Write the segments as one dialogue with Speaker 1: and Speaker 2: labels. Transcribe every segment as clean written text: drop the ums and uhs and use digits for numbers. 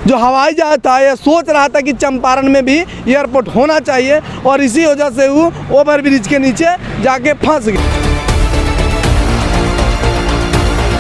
Speaker 1: जो हवाई जहाज था ये सोच रहा था कि चंपारण में भी एयरपोर्ट होना चाहिए और इसी वजह से वो ओवरब्रिज के नीचे जाके फंस गया।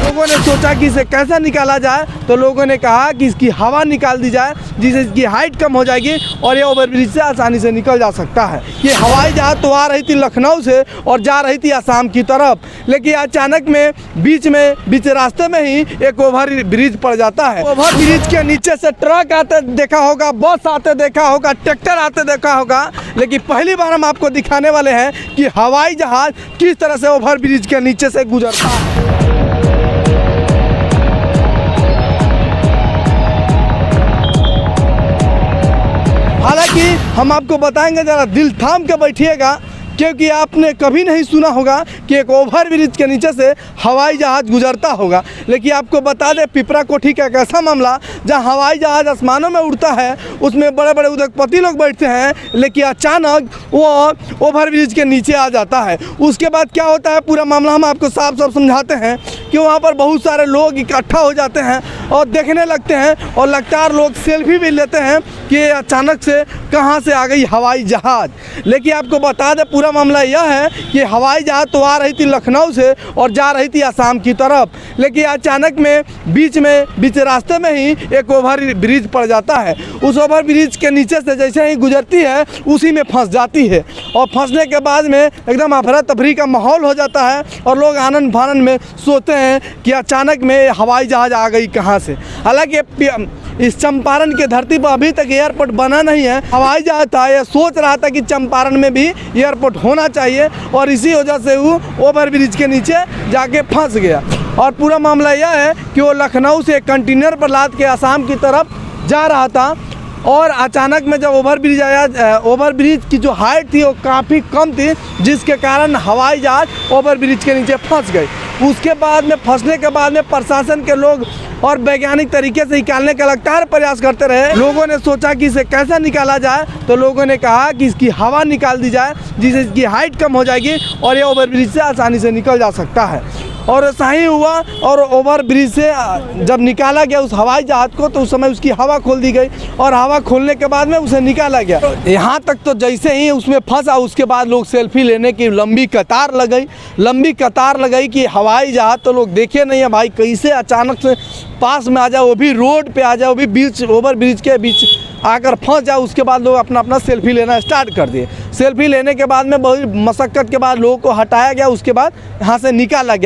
Speaker 1: लोगों ने सोचा कि इसे कैसे निकाला जाए, तो लोगों ने कहा कि इसकी हवा निकाल दी जाए जिससे इसकी हाइट कम हो जाएगी और ये ओवरब्रिज से आसानी से निकल जा सकता है। ये हवाई जहाज तो आ रही थी लखनऊ से और जा रही थी असम की तरफ, लेकिन अचानक में बीच रास्ते में ही एक ओवर ब्रिज पड़ जाता है। ओवर ब्रिज के नीचे से ट्रक आते देखा होगा, बस आते देखा होगा, ट्रैक्टर आते देखा होगा, लेकिन पहली बार हम आपको दिखाने वाले हैं कि हवाई जहाज किस तरह से ओवर ब्रिज के नीचे से गुजरता है। हालांकि हम आपको बताएंगे, ज़रा दिल थाम के बैठिएगा, क्योंकि आपने कभी नहीं सुना होगा कि एक ओवर ब्रिज के नीचे से हवाई जहाज़ गुजरता होगा। लेकिन आपको बता दें, पिपरा कोठी का एक ऐसा मामला जहां हवाई जहाज़ आसमानों में उड़ता है, उसमें बड़े बड़े उद्योगपति लोग बैठते हैं, लेकिन अचानक वो ओवर ब्रिज के नीचे आ जाता है। उसके बाद क्या होता है, पूरा मामला हम आपको साफ साफ समझाते हैं कि वहाँ पर बहुत सारे लोग इकट्ठा हो जाते हैं और देखने लगते हैं, और लगातार लोग सेल्फी भी लेते हैं कि अचानक से कहाँ से आ गई हवाई जहाज़। लेकिन आपको बता दें, पूरा मामला यह है कि हवाई जहाज़ तो आ रही थी लखनऊ से और जा रही थी असम की तरफ, लेकिन अचानक में बीच रास्ते में ही एक ओवर ब्रिज पड़ जाता है। उस ओवर ब्रिज के नीचे से जैसे ही गुजरती है उसी में फंस जाती है, और फंसने के बाद में एकदम अफरा तफरी का माहौल हो जाता है और लोग आनंद फानंद में सोचते हैं कि अचानक में हवाई जहाज़ आ गई कहाँ से। हालांकि इस चंपारण के धरती पर अभी तक एयरपोर्ट बना नहीं है। हवाई जहाज था ये सोच रहा था कि चंपारण में भी एयरपोर्ट होना चाहिए और इसी वजह से वो ओवर ब्रिज के नीचे जाके फंस गया। और पूरा मामला यह है कि वो लखनऊ से कंटेनर पर लाद के असम की तरफ जा रहा था, और अचानक में जब ओवर ब्रिज आया, ओवर ब्रिज की जो हाइट थी वो काफ़ी कम थी, जिसके कारण हवाई जहाज ओवर ब्रिज के नीचे फंस गई। उसके बाद में फंसने के बाद में प्रशासन के लोग और वैज्ञानिक तरीके से निकालने का लगातार प्रयास करते रहे। लोगों ने सोचा कि इसे कैसे निकाला जाए, तो लोगों ने कहा कि इसकी हवा निकाल दी जाए जिससे इसकी हाइट कम हो जाएगी और ये ओवर ब्रिज से आसानी से निकल जा सकता है। और ऐसा ही हुआ, और ओवर ब्रिज से जब निकाला गया उस हवाई जहाज को, तो उस समय उसकी हवा खोल दी गई और हवा खोलने के बाद में उसे निकाला गया। यहाँ तक तो जैसे ही उसमें फंसा, उसके बाद लोग सेल्फी लेने की लंबी कतार लगाई कि हवाई जहाज तो लोग देखे नहीं है भाई, कैसे अचानक से पास में आ जाए, वो भी रोड पे आ जाए, वो भी बीच ओवर ब्रिज के बीच आकर फंस जाए। उसके बाद लोग अपना सेल्फी लेना स्टार्ट कर दिए। सेल्फी लेने के बाद में बहुत मशक्क़त के बाद लोगों को हटाया गया, उसके बाद यहाँ से निकाला गया।